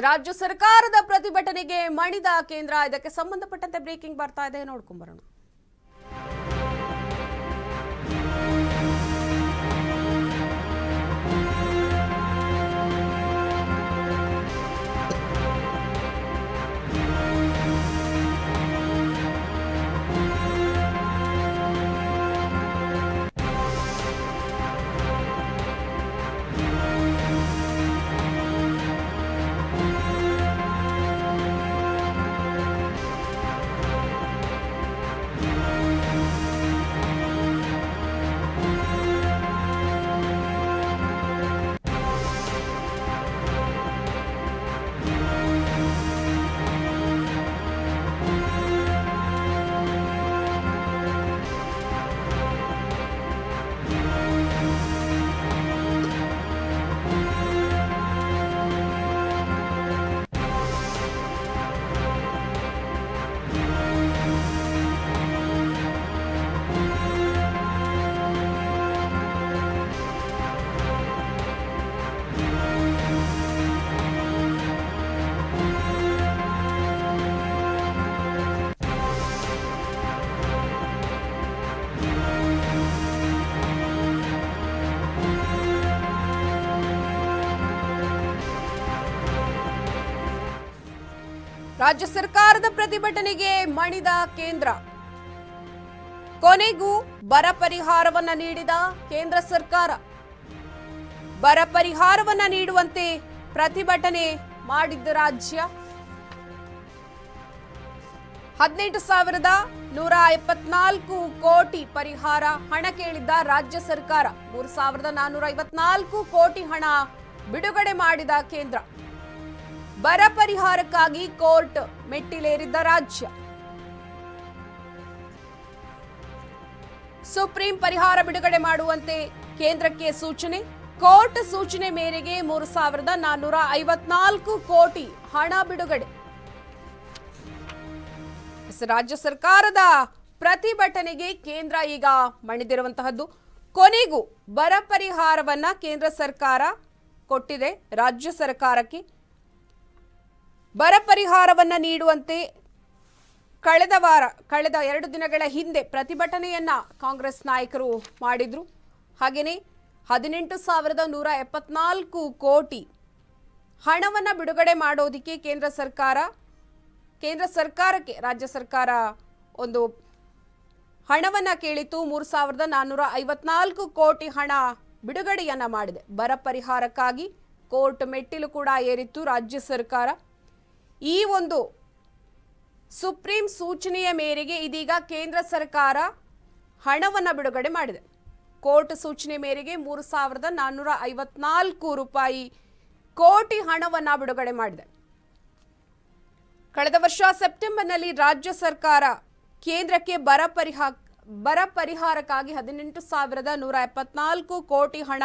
ರಾಜ್ಯ ಸರ್ಕಾರದ ಪ್ರತಿಭಟನೆಗೆ ಮಣಿದ ಕೇಂದ್ರ ಇದಕ್ಕೆ ಸಂಬಂಧಪಟ್ಟಂತೆ ಬ್ರೇಕಿಂಗ್ ಬರ್ತಾ ಇದೆ ನೋಡ್ಕೊಂಡು ಬರೋಣ. ರಾಜ್ಯ ಸರ್ಕಾರದ ಪ್ರತಿಭಟನೆಗೆ ಮಣಿದ ಕೇಂದ್ರ, ಕೊನೆಗೂ ಬರ ಪರಿಹಾರವನ್ನ ನೀಡಿದ ಕೇಂದ್ರ ಸರ್ಕಾರ. ಬರ ಪರಿಹಾರವನ್ನ ನೀಡುವಂತೆ ಪ್ರತಿಭಟನೆ ಮಾಡಿದ್ದ ರಾಜ್ಯ. 18,174 ಕೋಟಿ ಪರಿಹಾರ ಹಣ ಕೇಳಿದ್ದ ರಾಜ್ಯ ಸರ್ಕಾರ. 3,454 ಕೋಟಿ ಹಣ ಬಿಡುಗಡೆ ಮಾಡಿದ ಕೇಂದ್ರ. ಬರ ಪರಿಹಾರಕ್ಕಾಗಿ ಕೋರ್ಟ್ ಮೆಟ್ಟಿಲೇರಿದ್ದ ರಾಜ್ಯ. ಸುಪ್ರೀಂ ಪರಿಹಾರ ಬಿಡುಗಡೆ ಮಾಡುವಂತೆ ಕೇಂದ್ರಕ್ಕೆ ಸೂಚನೆ. ಕೋರ್ಟ್ ಸೂಚನೆ ಮೇರೆಗೆ 3,454 ಕೋಟಿ ಹಣ ಬಿಡುಗಡೆ. ರಾಜ್ಯ ಸರ್ಕಾರದ ಪ್ರತಿಭಟನೆಗೆ ಕೇಂದ್ರ ಈಗ ಮಣಿದಿರುವಂತಹದ್ದು. ಕೊನೆಗೂ ಬರ ಪರಿಹಾರವನ್ನ ಕೇಂದ್ರ ಸರ್ಕಾರ ಕೊಟ್ಟಿದೆ ರಾಜ್ಯ ಸರ್ಕಾರಕ್ಕೆ. ಬರ ಪರಿಹಾರವನ್ನ ನೀಡುವಂತೆ ಕಳೆದ 2 ದಿನಗಳ ಹಿಂದೆ ಪ್ರತಿಭಟನೆಯನ್ನ ಕಾಂಗ್ರೆಸ್ ನಾಯಕರು ಮಾಡಿದ್ರು. ಹಾಗೆಯೇ 18,174 ಕೋಟಿ ಹಣವನ್ನ ಬಿಡುಗಡೆ ಮಾಡೋದಕ್ಕೆ ಕೇಂದ್ರ ಸರ್ಕಾರಕ್ಕೆ ರಾಜ್ಯ ಸರ್ಕಾರ ಒಂದು ಹಣವನ್ನ ಕೇಳಿತು. 3,454 ಕೋಟಿ ಹಣ ಬಿಡುಗಡೆಯನ್ನ ಮಾಡಿದೆ. ಬರ ಪರಿಹಾರಕ್ಕಾಗಿ ಕೋರ್ಟ್ ಮೆಟ್ಟಿಲು ಕೂಡ ಏರಿತ್ತು ರಾಜ್ಯ ಸರ್ಕಾರ. ಈ ಒಂದು ಸುಪ್ರೀಂ ಸೂಚನೆಯ ಮೇರೆಗೆ ಇದೀಗ ಕೇಂದ್ರ ಸರ್ಕಾರ ಹಣವನ್ನು ಬಿಡುಗಡೆ ಮಾಡಿದೆ. ಕೋರ್ಟ್ ಸೂಚನೆ ಮೇರೆಗೆ 3,454 ಕೋಟಿ ಹಣವನ್ನು ಬಿಡುಗಡೆ ಮಾಡಿದೆ. ಕಳೆದ ವರ್ಷ ಸೆಪ್ಟೆಂಬರ್ನಲ್ಲಿ ರಾಜ್ಯ ಸರ್ಕಾರ ಕೇಂದ್ರಕ್ಕೆ ಬರ ಪರಿಹಾರಕ್ಕಾಗಿ 18,174 ಕೋಟಿ ಹಣ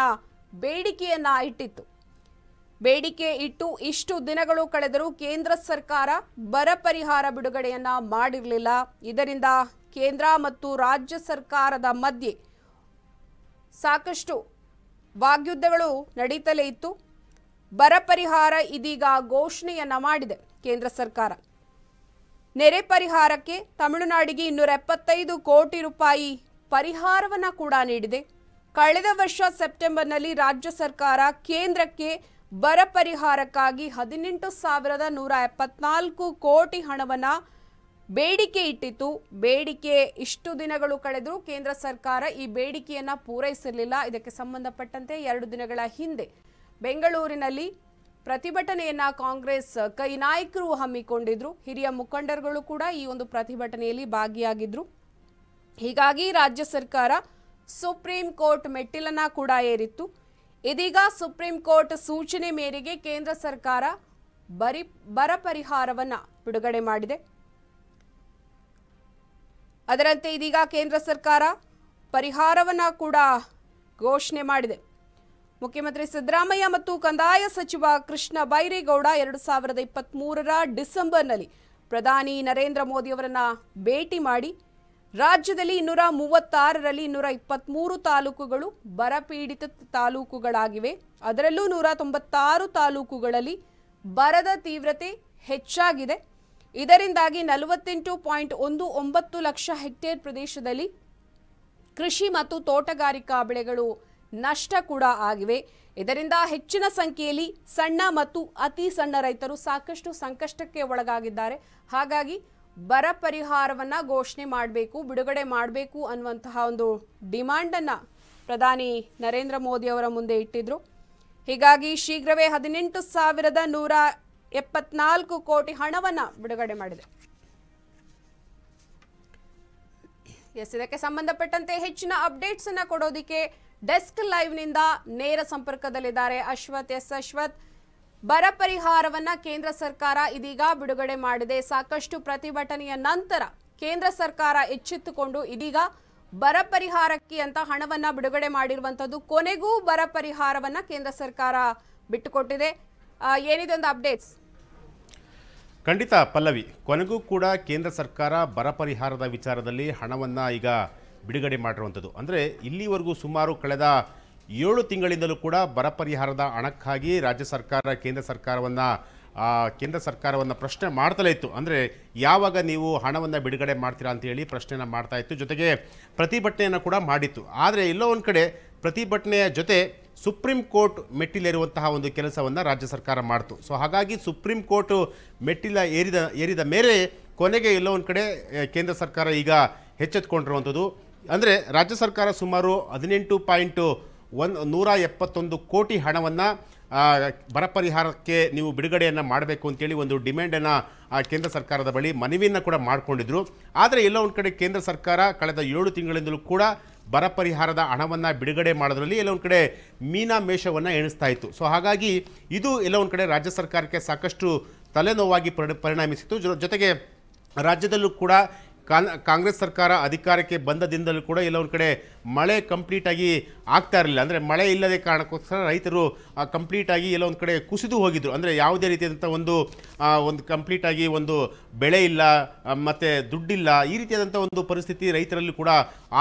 ಬೇಡಿಕೆಯನ್ನ ಇಟ್ಟಿತ್ತು. ಬೇಡಿಕೆ ಇಟ್ಟು ಇಷ್ಟು ದಿನಗಳು ಕಳೆದರೂ ಕೇಂದ್ರ ಸರ್ಕಾರ ಬರ ಪರಿಹಾರ ಬಿಡುಗಡೆಯನ್ನ ಮಾಡಿರಲಿಲ್ಲ. ಇದರಿಂದ ಕೇಂದ್ರ ಮತ್ತು ರಾಜ್ಯ ಸರ್ಕಾರದ ಮಧ್ಯೆ ಸಾಕಷ್ಟು ವಾಗ್ಯುದ್ಧಗಳು ನಡೀತಲೇ ಇತ್ತು. ಬರ ಪರಿಹಾರ ಇದೀಗ ಘೋಷಣೆಯನ್ನ ಮಾಡಿದೆ ಕೇಂದ್ರ ಸರ್ಕಾರ. ನೆರೆ ಪರಿಹಾರಕ್ಕೆ ತಮಿಳುನಾಡಿಗೆ 275 ಕೋಟಿ ರೂಪಾಯಿ ಪರಿಹಾರವನ್ನ ಕೂಡ ನೀಡಿದೆ. ಕಳೆದ ವರ್ಷ ಸೆಪ್ಟೆಂಬರ್ನಲ್ಲಿ ರಾಜ್ಯ ಸರ್ಕಾರ ಕೇಂದ್ರಕ್ಕೆ ಬರ ಪರಿಹಾರಕ್ಕಾಗಿ 18,174 ಕೋಟಿ ಹಣವನ್ನ ಬೇಡಿಕೆ ಇಟ್ಟಿತ್ತು. ಬೇಡಿಕೆ ಇಷ್ಟು ದಿನಗಳು ಕಳೆದರೂ ಕೇಂದ್ರ ಸರ್ಕಾರ ಈ ಬೇಡಿಕೆಯನ್ನ ಪೂರೈಸಿರಲಿಲ್ಲ. ಇದಕ್ಕೆ ಸಂಬಂಧಪಟ್ಟಂತೆ 2 ದಿನಗಳ ಹಿಂದೆ ಬೆಂಗಳೂರಿನಲ್ಲಿ ಪ್ರತಿಭಟನೆಯನ್ನ ಕಾಂಗ್ರೆಸ್ ಕೈ ನಾಯಕರು ಹಮ್ಮಿಕೊಂಡಿದ್ರು. ಹಿರಿಯ ಮುಖಂಡರುಗಳು ಕೂಡ ಈ ಒಂದು ಪ್ರತಿಭಟನೆಯಲ್ಲಿ ಭಾಗಿಯಾಗಿದ್ರು. ಹೀಗಾಗಿ ರಾಜ್ಯ ಸರ್ಕಾರ ಸುಪ್ರೀಂ ಕೋರ್ಟ್ ಮೆಟ್ಟಿಲನ್ನ ಕೂಡ ಏರಿತ್ತು. ಇದೀಗ ಸುಪ್ರೀಂ ಕೋರ್ಟ್ ಸೂಚನೆ ಮೇರೆಗೆ ಕೇಂದ್ರ ಸರ್ಕಾರ ಬರ ಪರಿಹಾರವನ್ನ ಬಿಡುಗಡೆ ಮಾಡಿದೆ. ಅದರಂತೆ ಇದೀಗ ಕೇಂದ್ರ ಸರ್ಕಾರ ಪರಿಹಾರವನ್ನ ಕೂಡ ಘೋಷಣೆ ಮಾಡಿದೆ. ಮುಖ್ಯಮಂತ್ರಿ ಸಿದ್ದರಾಮಯ್ಯ ಮತ್ತು ಕಂದಾಯ ಸಚಿವ ಕೃಷ್ಣ ಬೈರೇಗೌಡ 2023ರ ಡಿಸೆಂಬರ್ನಲ್ಲಿ ಪ್ರಧಾನಿ ನರೇಂದ್ರ ಮೋದಿ ಅವರನ್ನ ಭೇಟಿ ಮಾಡಿ ರಾಜ್ಯದಲ್ಲಿ 236ರಲ್ಲಿ 223 ತಾಲೂಕುಗಳು ಬರಪೀಡಿತ ತಾಲೂಕುಗಳಾಗಿವೆ. ಅದರಲ್ಲೂ 196 ತಾಲೂಕುಗಳಲ್ಲಿ ಬರದ ತೀವ್ರತೆ ಹೆಚ್ಚಾಗಿದೆ. ಇದರಿಂದಾಗಿ 48.19 ಲಕ್ಷ ಹೆಕ್ಟೇರ್ ಪ್ರದೇಶದಲ್ಲಿ ಕೃಷಿ ಮತ್ತು ತೋಟಗಾರಿಕಾ ಬೆಳೆಗಳು ನಷ್ಟ ಕೂಡ ಆಗಿವೆ. ಇದರಿಂದ ಹೆಚ್ಚಿನ ಸಂಖ್ಯೆಯಲ್ಲಿ ಸಣ್ಣ ಮತ್ತು ಅತಿ ಸಣ್ಣ ರೈತರು ಸಾಕಷ್ಟು ಸಂಕಷ್ಟಕ್ಕೆ ಒಳಗಾಗಿದ್ದಾರೆ. ಹಾಗಾಗಿ ಬರ ಪರಿಹಾರವನ್ನ ಘೋಷಣೆ ಮಾಡಬೇಕು, ಬಿಡುಗಡೆ ಮಾಡಬೇಕು ಅನ್ನುವಂತಹ ಒಂದು ಡಿಮಾಂಡನ್ನ ಪ್ರಧಾನಿ ನರೇಂದ್ರ ಮೋದಿ ಅವರ ಮುಂದೆ ಇಟ್ಟಿದ್ರು. ಹೀಗಾಗಿ ಶೀಘ್ರವೇ 18,174 ಕೋಟಿ ಹಣವನ್ನ ಬಿಡುಗಡೆ ಮಾಡಿದೆ. ಇದಕ್ಕೆ ಸಂಬಂಧಪಟ್ಟಂತೆ ಹೆಚ್ಚಿನ ಅಪ್ಡೇಟ್ಸ್ ಅನ್ನ ಕೊಡೋದಿಕ್ಕೆ ಡೆಸ್ಕ್ ಲೈವ್ ನಿಂದ ನೇರ ಸಂಪರ್ಕದಲ್ಲಿದ್ದಾರೆ ಅಶ್ವಥ್. ಅಶ್ವಥ್, ಬರ ಪರಿಹಾರವನ್ನ ಕೇಂದ್ರ ಸರ್ಕಾರ ಇದೀಗ ಬಿಡುಗಡೆ ಮಾಡಿದೆ. ಸಾಕಷ್ಟು ಪ್ರತಿಭಟನೆಯ ನಂತರ ಕೇಂದ್ರ ಸರ್ಕಾರ ಎಚ್ಚೆತ್ತುಕೊಂಡು ಇದೀಗ ಬರ ಪರಿಹಾರಕ್ಕೆ ಅಂತ ಹಣವನ್ನ ಬಿಡುಗಡೆ ಮಾಡಿರುವಂತದ್ದು. ಕೊನೆಗೂ ಬರ ಪರಿಹಾರವನ್ನ ಕೇಂದ್ರ ಸರ್ಕಾರ ಬಿಟ್ಟುಕೊಟ್ಟಿದೆ. ಏನಿದೆ ಒಂದು ಅಪ್ಡೇಟ್ಸ್? ಖಂಡಿತ ಪಲ್ಲವಿ, ಕೊನೆಗೂ ಕೂಡ ಕೇಂದ್ರ ಸರ್ಕಾರ ಬರ ಪರಿಹಾರದ ವಿಚಾರದಲ್ಲಿ ಹಣವನ್ನು ಈಗ ಬಿಡುಗಡೆ ಮಾಡಿರುವಂಥದ್ದು. ಅಂದರೆ ಇಲ್ಲಿವರೆಗೂ ಸುಮಾರು ಕಳೆದ 7 ತಿಂಗಳಿಂದಲೂ ಕೂಡ ಬರ ಪರಿಹಾರದ ಹಣಕ್ಕಾಗಿ ರಾಜ್ಯ ಸರ್ಕಾರ ಕೇಂದ್ರ ಸರ್ಕಾರವನ್ನು ಪ್ರಶ್ನೆ ಮಾಡ್ತಲೇ ಇತ್ತು. ಅಂದರೆ ಯಾವಾಗ ನೀವು ಹಣವನ್ನು ಬಿಡುಗಡೆ ಮಾಡ್ತೀರಾ ಅಂತೇಳಿ ಪ್ರಶ್ನೆಯನ್ನು ಮಾಡ್ತಾ ಇತ್ತು. ಜೊತೆಗೆ ಪ್ರತಿಭಟನೆಯನ್ನು ಕೂಡ ಮಾಡಿತ್ತು. ಆದರೆ ಎಲ್ಲೋ ಒಂದು ಕಡೆ ಪ್ರತಿಭಟನೆಯ ಜೊತೆ ಸುಪ್ರೀಂ ಕೋರ್ಟ್ ಮೆಟ್ಟಿಲೇರುವಂತಹ ಒಂದು ಕೆಲಸವನ್ನು ರಾಜ್ಯ ಸರ್ಕಾರ ಮಾಡ್ತು. ಸೊ ಹಾಗಾಗಿ ಸುಪ್ರೀಂ ಕೋರ್ಟ್ ಮೆಟ್ಟಿಲ ಏರಿದ ಮೇಲೆ ಕೊನೆಗೆ ಎಲ್ಲೋ ಒಂದು ಕಡೆ ಕೇಂದ್ರ ಸರ್ಕಾರ ಈಗ ಎಚ್ಚೆತ್ತುಕೊಂಡಿರುವಂಥದ್ದು. ಅಂದರೆ ರಾಜ್ಯ ಸರ್ಕಾರ ಸುಮಾರು 18.171 ಕೋಟಿ ಹಣವನ್ನು ಬರ ಪರಿಹಾರಕ್ಕೆ ನೀವು ಬಿಡುಗಡೆಯನ್ನು ಮಾಡಬೇಕು ಅಂತೇಳಿ ಒಂದು ಡಿಮ್ಯಾಂಡನ್ನು ಕೇಂದ್ರ ಸರ್ಕಾರದ ಬಳಿ ಮನವಿಯನ್ನು ಕೂಡ ಮಾಡಿಕೊಂಡಿದ್ರು. ಆದರೆ ಎಲ್ಲೋ ಒಂದು ಕಡೆ ಕೇಂದ್ರ ಸರ್ಕಾರ ಕಳೆದ 7 ತಿಂಗಳಿಂದಲೂ ಕೂಡ ಬರ ಪರಿಹಾರದ ಹಣವನ್ನು ಬಿಡುಗಡೆ ಮಾಡೋದ್ರಲ್ಲಿ ಎಲ್ಲೋ ಒಂದು ಕಡೆ ಮೀನಾಮೇಷವನ್ನು ಎಣಿಸ್ತಾ ಇತ್ತು. ಸೊ ಹಾಗಾಗಿ ಇದು ಎಲ್ಲೋ ಒಂದು ಕಡೆ ರಾಜ್ಯ ಸರ್ಕಾರಕ್ಕೆ ಸಾಕಷ್ಟು ತಲೆನೋವಾಗಿ ಪರಿಣಮಿಸಿತು. ಜೊತೆಗೆ ರಾಜ್ಯದಲ್ಲೂ ಕೂಡ ಕಾಂಗ್ರೆಸ್ ಸರ್ಕಾರ ಅಧಿಕಾರಕ್ಕೆ ಬಂದದಿಂದಲೂ ಕೂಡ ಎಲ್ಲ ಒಂದು ಕಡೆ ಮಳೆ ಕಂಪ್ಲೀಟಾಗಿ ಆಗ್ತಾ ಇರಲಿಲ್ಲ. ಅಂದರೆ ಮಳೆ ಇಲ್ಲದೆ ಕಾರಣಕ್ಕೋಸ್ಕರ ರೈತರು ಕಂಪ್ಲೀಟಾಗಿ ಎಲ್ಲ ಒಂದು ಕಡೆ ಕುಸಿದು ಹೋಗಿದ್ರು. ಅಂದರೆ ಯಾವುದೇ ರೀತಿಯಾದಂಥ ಒಂದು ಕಂಪ್ಲೀಟಾಗಿ ಒಂದು ಬೆಳೆ ಇಲ್ಲ, ಮತ್ತು ದುಡ್ಡಿಲ್ಲ, ಈ ರೀತಿಯಾದಂಥ ಒಂದು ಪರಿಸ್ಥಿತಿ ರೈತರಲ್ಲಿ ಕೂಡ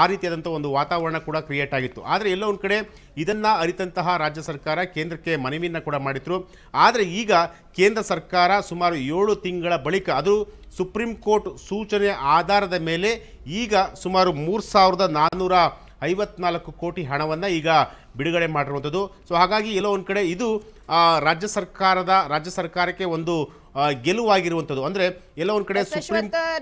ಆ ರೀತಿಯಾದಂಥ ಒಂದು ವಾತಾವರಣ ಕೂಡ ಕ್ರಿಯೇಟ್ ಆಗಿತ್ತು. ಆದರೆ ಎಲ್ಲೋ ಒಂದು ಕಡೆ ಇದನ್ನು ಅರಿತಂತಹ ರಾಜ್ಯ ಸರ್ಕಾರ ಕೇಂದ್ರಕ್ಕೆ ಮನವಿಯನ್ನು ಕೂಡ ಮಾಡಿದ್ರು. ಆದರೆ ಈಗ ಕೇಂದ್ರ ಸರ್ಕಾರ ಸುಮಾರು 7 ತಿಂಗಳ ಬಳಿಕ, ಅದು ಸುಪ್ರೀಂ ಕೋರ್ಟ್ ಸೂಚನೆಯ ಆಧಾರದ ಮೇಲೆ ಈಗ ಸುಮಾರು 3,454 ಕೋಟಿ ಹಣವನ್ನು ಈಗ ಬಿಡುಗಡೆ ಮಾಡಿರುವಂಥದ್ದು. ಸೊ ಹಾಗಾಗಿ ಎಲ್ಲೋ ಒಂದು ಕಡೆ ಇದು ರಾಜ್ಯ ಸರ್ಕಾರಕ್ಕೆ ಒಂದು ಗೆಲುವಾಗಿರುವಂಥದ್ದು. ಅಂದರೆ ಎಲ್ಲೋ ಒಂದು ಕಡೆ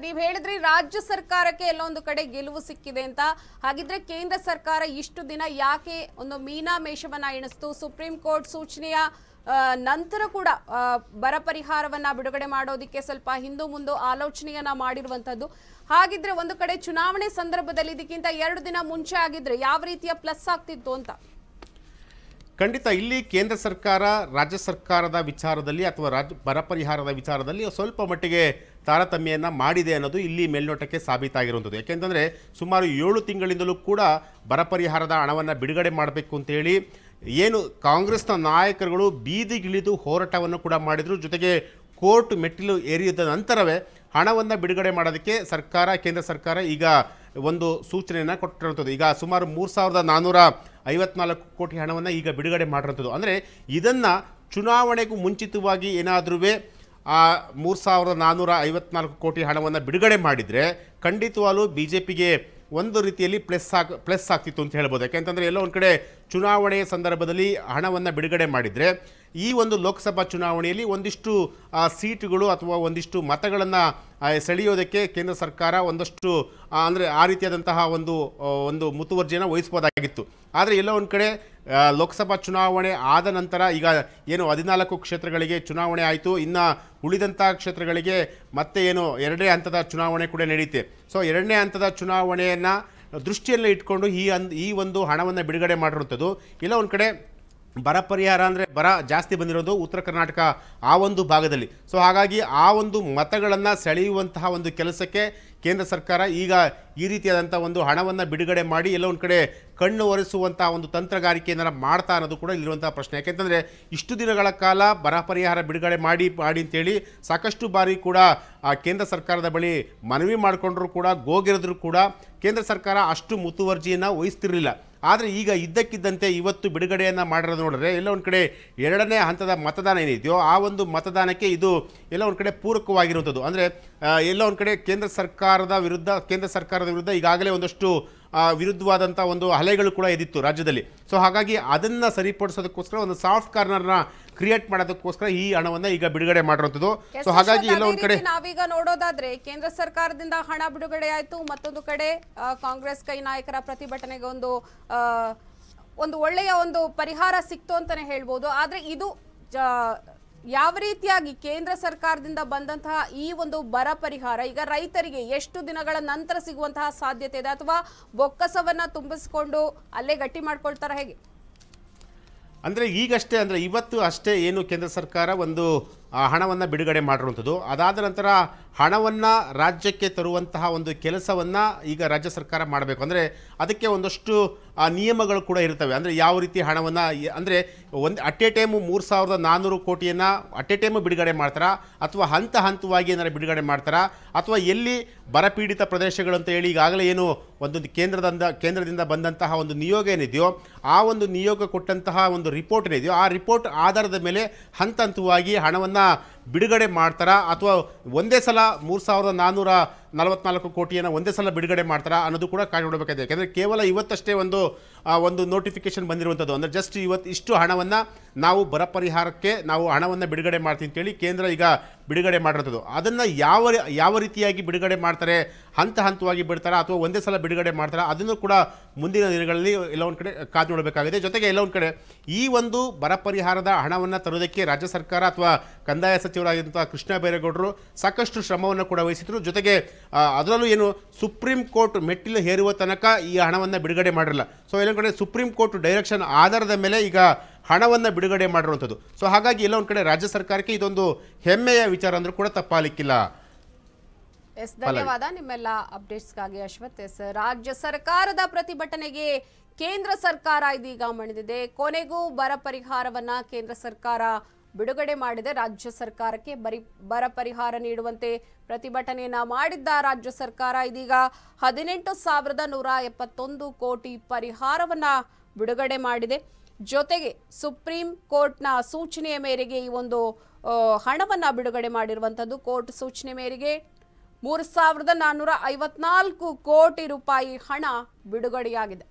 ನೀವು ಹೇಳಿದ್ರಿ ರಾಜ್ಯ ಸರ್ಕಾರಕ್ಕೆ ಎಲ್ಲೋ ಒಂದು ಕಡೆ ಗೆಲುವು ಸಿಕ್ಕಿದೆ ಅಂತ. ಹಾಗಿದ್ರೆ ಕೇಂದ್ರ ಸರ್ಕಾರ ಇಷ್ಟು ದಿನ ಯಾಕೆ ಒಂದು ಮೀನಾಮೇಷವನ್ನ ಎಣಿಸ್ತು? ಸುಪ್ರೀಂ ಕೋರ್ಟ್ ಸೂಚನೆಯ ನಂತರ ಕೂಡ ಬರ ಪರಿಹಾರವನ್ನ ಬಿಡುಗಡೆ ಮಾಡೋದಕ್ಕೆ ಸ್ವಲ್ಪ ಹಿಂದೂ ಮುಂದೆ ಆಲೋಚನೆಯನ್ನ ಮಾಡಿರುವಂತದ್ದು. ಹಾಗಿದ್ರೆ ಒಂದು ಕಡೆ ಚುನಾವಣೆ ಸಂದರ್ಭದಲ್ಲಿ ಇದಕ್ಕಿಂತ 2 ದಿನ ಮುಂಚೆ ಆಗಿದ್ರೆ ಯಾವ ರೀತಿಯ ಪ್ಲಸ್ ಆಗ್ತಿತ್ತು ಅಂತ? ಖಂಡಿತ ಇಲ್ಲಿ ಕೇಂದ್ರ ಸರ್ಕಾರ ರಾಜ್ಯ ಸರ್ಕಾರದ ವಿಚಾರದಲ್ಲಿ ಅಥವಾ ಬರ ಪರಿಹಾರದ ವಿಚಾರದಲ್ಲಿ ಸ್ವಲ್ಪ ಮಟ್ಟಿಗೆ ತಾರತಮ್ಯವನ್ನು ಮಾಡಿದೆ ಅನ್ನೋದು ಇಲ್ಲಿ ಮೇಲ್ನೋಟಕ್ಕೆ ಸಾಬೀತಾಗಿರುವಂಥದ್ದು. ಯಾಕೆಂತಂದರೆ ಸುಮಾರು 7 ತಿಂಗಳಿಂದಲೂ ಕೂಡ ಬರ ಪರಿಹಾರದ ಹಣವನ್ನು ಬಿಡುಗಡೆ ಮಾಡಬೇಕು ಅಂತೇಳಿ ಏನು ಕಾಂಗ್ರೆಸ್ನ ನಾಯಕರುಗಳು ಬೀದಿಗಿಳಿದು ಹೋರಾಟವನ್ನು ಕೂಡ ಮಾಡಿದರು. ಜೊತೆಗೆ ಕೋರ್ಟ್ ಮೆಟ್ಟಿಲು ಏರಿದ ನಂತರವೇ ಹಣವನ್ನು ಬಿಡುಗಡೆ ಮಾಡೋದಕ್ಕೆ ಕೇಂದ್ರ ಸರ್ಕಾರ ಈಗ ಒಂದು ಸೂಚನೆಯನ್ನು ಕೊಟ್ಟಿರುವಂಥದ್ದು. ಈಗ ಸುಮಾರು 3,454 ಕೋಟಿ ಹಣವನ್ನು ಈಗ ಬಿಡುಗಡೆ ಮಾಡಿರುವಂಥದ್ದು. ಅಂದರೆ ಇದನ್ನು ಚುನಾವಣೆಗೂ ಮುಂಚಿತವಾಗಿ ಏನಾದರೂ 3,454 ಕೋಟಿ ಹಣವನ್ನು ಬಿಡುಗಡೆ ಮಾಡಿದರೆ ಖಂಡಿತವಾಗ್ಲೂ BJPಗೆ ಒಂದು ರೀತಿಯಲ್ಲಿ ಪ್ಲಸ್ ಆಗ್ತಿತ್ತು ಅಂತ ಹೇಳ್ಬೋದು. ಯಾಕೆಂತಂದರೆ ಎಲ್ಲೋ ಒಂದು ಕಡೆ ಚುನಾವಣೆಯ ಸಂದರ್ಭದಲ್ಲಿ ಹಣವನ್ನು ಬಿಡುಗಡೆ ಮಾಡಿದರೆ ಈ ಒಂದು ಲೋಕಸಭಾ ಚುನಾವಣೆಯಲ್ಲಿ ಒಂದಿಷ್ಟು ಸೀಟುಗಳು ಅಥವಾ ಒಂದಿಷ್ಟು ಮತಗಳನ್ನು ಸೆಳೆಯೋದಕ್ಕೆ ಕೇಂದ್ರ ಸರ್ಕಾರ ಒಂದಷ್ಟು ಅಂದರೆ ಆ ರೀತಿಯಾದಂತಹ ಒಂದು ಮುತುವರ್ಜಿಯನ್ನು ವಹಿಸ್ಬೋದಾಗಿತ್ತು. ಆದರೆ ಎಲ್ಲೋ ಒಂದು ಕಡೆ ಲೋಕಸಭಾ ಚುನಾವಣೆ ಆದ ನಂತರ ಈಗ ಏನು 14 ಕ್ಷೇತ್ರಗಳಿಗೆ ಚುನಾವಣೆ ಆಯಿತು. ಇನ್ನು ಉಳಿದಂಥ ಕ್ಷೇತ್ರಗಳಿಗೆ ಮತ್ತೆ ಏನು 2ನೇ ಹಂತದ ಚುನಾವಣೆ ಕೂಡ ನಡೆಯುತ್ತೆ. ಸೊ 2ನೇ ಹಂತದ ಚುನಾವಣೆಯನ್ನು ದೃಷ್ಟಿಯಲ್ಲೇ ಇಟ್ಕೊಂಡು ಈ ಒಂದು ಹಣವನ್ನು ಬಿಡುಗಡೆ ಮಾಡಿರುವಂಥದ್ದು. ಎಲ್ಲ ಒಂದು ಕಡೆ ಬರ ಪರಿಹಾರ ಅಂದರೆ ಬರ ಜಾಸ್ತಿ ಬಂದಿರೋದು ಉತ್ತರ ಕರ್ನಾಟಕ ಆ ಒಂದು ಭಾಗದಲ್ಲಿ. ಸೊ ಹಾಗಾಗಿ ಆ ಒಂದು ಮತಗಳನ್ನು ಸೆಳೆಯುವಂತಹ ಒಂದು ಕೆಲಸಕ್ಕೆ ಕೇಂದ್ರ ಸರ್ಕಾರ ಈಗ ಈ ರೀತಿಯಾದಂಥ ಒಂದು ಹಣವನ್ನು ಬಿಡುಗಡೆ ಮಾಡಿ ಎಲ್ಲ ಒಂದು ಕಡೆ ಕಣ್ಣು ಒರೆಸುವಂಥ ಒಂದು ತಂತ್ರಗಾರಿಕೆಯನ್ನು ಮಾಡ್ತಾ ಅನ್ನೋದು ಕೂಡ ಇಲ್ಲಿರುವಂಥ ಪ್ರಶ್ನೆ. ಯಾಕೆಂತಂದರೆ ಇಷ್ಟು ದಿನಗಳ ಕಾಲ ಬರ ಪರಿಹಾರ ಬಿಡುಗಡೆ ಮಾಡಿ ಅಂತೇಳಿ ಸಾಕಷ್ಟು ಬಾರಿ ಕೂಡ ಕೇಂದ್ರ ಸರ್ಕಾರದ ಬಳಿ ಮನವಿ ಮಾಡಿಕೊಂಡ್ರೂ ಕೂಡ ಗೋಗಿರಿದ್ರು ಕೂಡ ಕೇಂದ್ರ ಸರ್ಕಾರ ಅಷ್ಟು ಮುತುವರ್ಜಿಯನ್ನು ವಹಿಸ್ತಿರಲಿಲ್ಲ. ಆದರೆ ಈಗ ಇದ್ದಕ್ಕಿದ್ದಂತೆ ಇವತ್ತು ಬಿಡುಗಡೆಯನ್ನು ಮಾಡಿರೋದು ನೋಡಿದ್ರೆ ಎಲ್ಲ ಒಂದು ಕಡೆ ಎರಡನೇ ಹಂತದ ಮತದಾನ ಏನಿದೆಯೋ ಆ ಒಂದು ಮತದಾನಕ್ಕೆ ಇದು ಎಲ್ಲ ಒಂದು ಕಡೆ ಪೂರಕವಾಗಿರುವಂಥದ್ದು. ಅಂದರೆ ಎಲ್ಲ ಒಂದು ಕಡೆ ಕೇಂದ್ರ ಸರ್ಕಾರದ ವಿರುದ್ಧ ಈಗಾಗಲೇ ಒಂದಷ್ಟು ವಿರುದ್ಧವಾದಂಥ ಒಂದು ಅಲೆಗಳು ಕೂಡ ಇದ್ದಿತ್ತು ರಾಜ್ಯದಲ್ಲಿ. ಸೊ ಹಾಗಾಗಿ ಅದನ್ನು ಸರಿಪಡಿಸೋದಕ್ಕೋಸ್ಕರ ಒಂದು ಸಾಫ್ಟ್ ಕಾರ್ನರ್ನ ಕ್ರಿಯೇಟ್ ಮಾಡೋದಕ್ಕೋಸ್ಕರ ಈ ಹಣವನ್ನು ಈಗ ಬಿಡುಗಡೆ ಮಾಡಿರುವಂಥದ್ದು. ಸೊ ಹಾಗಾಗಿ ಎಲ್ಲ ಒಂದು ಕಡೆ ನಾವೀಗ ನೋಡೋದಾದ್ರೆ ಕೇಂದ್ರ ಸರ್ಕಾರದಿಂದ ಹಣ ಬಿಡುಗಡೆ ಆಯಿತು, ಮತ್ತೊಂದು ಕಡೆ ಕಾಂಗ್ರೆಸ್ ಕೈ ನಾಯಕರ ಪ್ರತಿಭಟನೆಗೆ ಒಂದು ಒಳ್ಳೆಯ ಒಂದು ಪರಿಹಾರ ಸಿಕ್ತು ಅಂತಾನೆ ಹೇಳ್ಬೋದು. ಆದ್ರೆ ಇದು ಯಾವ ರೀತಿಯಾಗಿ ಕೇಂದ್ರ ಸರ್ಕಾರದಿಂದ ಬಂದಂತಹ ಈ ಒಂದು ಬರ ಪರಿಹಾರ ಈಗ ರೈತರಿಗೆ ಎಷ್ಟು ದಿನಗಳ ನಂತರ ಸಿಗುವಂತಹ ಸಾಧ್ಯತೆ ಇದೆ, ಅಥವಾ ಬೊಕ್ಕಸವನ್ನ ತುಂಬಿಸಿಕೊಂಡು ಅಲ್ಲೇ ಗಟ್ಟಿ ಮಾಡ್ಕೊಳ್ತಾರ ಹೇಗೆ? ಅಂದರೆ ಈಗಷ್ಟೇ, ಅಂದರೆ ಇವತ್ತು ಅಷ್ಟೇ ಏನು ಕೇಂದ್ರ ಸರ್ಕಾರ ಒಂದು ಹಣವನ್ನು ಬಿಡುಗಡೆ ಮಾಡಿರುವಂಥದ್ದು. ಅದಾದ ನಂತರ ಹಣವನ್ನು ರಾಜ್ಯಕ್ಕೆ ತರುವಂತಹ ಒಂದು ಕೆಲಸವನ್ನು ಈಗ ರಾಜ್ಯ ಸರ್ಕಾರ ಮಾಡಬೇಕು. ಅಂದರೆ ಅದಕ್ಕೆ ಒಂದಷ್ಟು ನಿಯಮಗಳು ಕೂಡ ಇರ್ತವೆ. ಅಂದರೆ ಯಾವ ರೀತಿ ಹಣವನ್ನು, ಅಂದರೆ ಅಟ್ ಎ ಟೈಮು 3400 ಕೋಟಿಯನ್ನು ಅಟ್ ಎ ಟೈಮು ಬಿಡುಗಡೆ ಮಾಡ್ತಾರಾ, ಅಥವಾ ಹಂತ ಹಂತವಾಗಿ ಏನಾರು ಬಿಡುಗಡೆ ಮಾಡ್ತಾರಾ, ಅಥವಾ ಎಲ್ಲಿ ಬರಪೀಡಿತ ಪ್ರದೇಶಗಳು ಅಂತ ಹೇಳಿ ಈಗಾಗಲೇ ಏನು ಒಂದೊಂದು ಕೇಂದ್ರದಿಂದ ಬಂದಂತಹ ಒಂದು ನಿಯೋಗ ಏನಿದೆಯೋ ಆ ಒಂದು ನಿಯೋಗ ಕೊಟ್ಟಂತಹ ಒಂದು ರಿಪೋರ್ಟ್ ಏನಿದೆಯೋ ಆ ರಿಪೋರ್ಟ್ ಆಧಾರದ ಮೇಲೆ ಹಂತ ಹಂತವಾಗಿ ಹಣವನ್ನು ಬಿಡುಗಡೆ ಮಾಡ್ತಾರಾ, ಅಥವಾ ಒಂದೇ ಸಲ 3444 ಕೋಟಿಯನ್ನು ಒಂದೇ ಸಲ ಬಿಡುಗಡೆ ಮಾಡ್ತಾರಾ ಅನ್ನೋದು ಕೂಡ ಕಾಯ್ದು ನೋಡಬೇಕಾಗಿದೆ. ಯಾಕೆಂದರೆ ಕೇವಲ ಇವತ್ತಷ್ಟೇ ಒಂದು ನೋಟಿಫಿಕೇಶನ್ ಬಂದಿರುವಂಥದ್ದು. ಅಂದರೆ ಜಸ್ಟ್ ಇಷ್ಟು ಹಣವನ್ನು ನಾವು ಬರ ಪರಿಹಾರಕ್ಕೆ ನಾವು ಹಣವನ್ನು ಬಿಡುಗಡೆ ಮಾಡ್ತೀವಿ ಅಂತೇಳಿ ಕೇಂದ್ರ ಈಗ ಬಿಡುಗಡೆ ಮಾಡಿರೋದು. ಅದನ್ನು ಯಾವ ರೀತಿಯಾಗಿ ಬಿಡುಗಡೆ ಮಾಡ್ತಾರೆ, ಹಂತ ಹಂತವಾಗಿ ಬಿಡ್ತಾರಾ ಅಥವಾ ಒಂದೇ ಸಲ ಬಿಡುಗಡೆ ಮಾಡ್ತಾರಾ, ಅದನ್ನು ಕೂಡ ಮುಂದಿನ ದಿನಗಳಲ್ಲಿ ಎಲ್ಲ ಒಂದು ಕಡೆ ಕಾದು ನೋಡಬೇಕಾಗಿದೆ. ಜೊತೆಗೆ ಎಲ್ಲ ಒಂದು ಕಡೆ ಈ ಒಂದು ಬರ ಪರಿಹಾರದ ಹಣವನ್ನು ತರೋದಕ್ಕೆ ರಾಜ್ಯ ಸರ್ಕಾರ ಅಥವಾ ಕಂದಾಯ ಸಚಿವರಾಗಿದ್ದಂಥ ಕೃಷ್ಣ ಬೈರೇಗೌಡರು ಸಾಕಷ್ಟು ಶ್ರಮವನ್ನು ಕೂಡ ವಹಿಸಿದ್ರು. ಜೊತೆಗೆ ಅದರಲ್ಲೂ ಏನು ಸುಪ್ರೀಂ ಕೋರ್ಟ್ ಮೆಟ್ಟಿಲು ಹೇರುವ ತನಕ ಈ ಹಣವನ್ನು ಬಿಡುಗಡೆ ಮಾಡಿರಲ್ಲ. ಸೊ ಎಲ್ಲ ಕಡೆ ಸುಪ್ರೀಂ ಕೋರ್ಟ್ ಡೈರೆಕ್ಷನ್ ಆಧಾರದ ಮೇಲೆ ಈಗ ಹಣವನ್ನು ಬಿಡುಗಡೆ ಮಾಡಿರುವಂಥದ್ದು. ಸೊ ಹಾಗಾಗಿ ಎಲ್ಲ ಒಂದು ಕಡೆ ರಾಜ್ಯ ಸರ್ಕಾರಕ್ಕೆ ಇದೊಂದು ಹೆಮ್ಮೆಯ ವಿಚಾರ ಅಂದ್ರೂ ಕೂಡ ತಪ್ಪಾಲಿಕ್ಕಿಲ್ಲ. ಧನ್ಯವಾದ ನಿಮ್ಮೆಲ್ಲ ಅಪ್ಡೇಟ್ಸ್ಗಾಗಿ ಅಶ್ವಥ್. ರಾಜ್ಯ ಸರ್ಕಾರದ ಪ್ರತಿಭಟನೆಗೆ ಕೇಂದ್ರ ಸರ್ಕಾರ ಇದೀಗ ಮಣಿದಿದೆ. ಕೊನೆಗೂ ಬರ ಪರಿಹಾರವನ್ನ ಕೇಂದ್ರ ಸರ್ಕಾರ ಬಿಡುಗಡೆ ಮಾಡಿದೆ. ರಾಜ್ಯ ಸರ್ಕಾರಕ್ಕೆ ಬರ ಪರಿಹಾರ ನೀಡುವಂತೆ ಪ್ರತಿಭಟನೆಯನ್ನ ಮಾಡಿದ್ದ ರಾಜ್ಯ ಸರ್ಕಾರ ಇದೀಗ 18,171 ಕೋಟಿ ಪರಿಹಾರವನ್ನ ಬಿಡುಗಡೆ ಮಾಡಿದೆ. ಜೊತೆಗೆ ಸುಪ್ರೀಂ ಕೋರ್ಟ್ನ ಸೂಚನೆಯ ಮೇರೆಗೆ ಈ ಒಂದು ಹಣವನ್ನ ಬಿಡುಗಡೆ ಮಾಡಿರುವಂತದ್ದು. ಕೋರ್ಟ್ ಸೂಚನೆ ಮೇರೆಗೆ 3,454 ಕೋಟಿ ರೂಪಾಯಿ ಹಣ ಬಿಡುಗಡೆಯಾಗಿದೆ.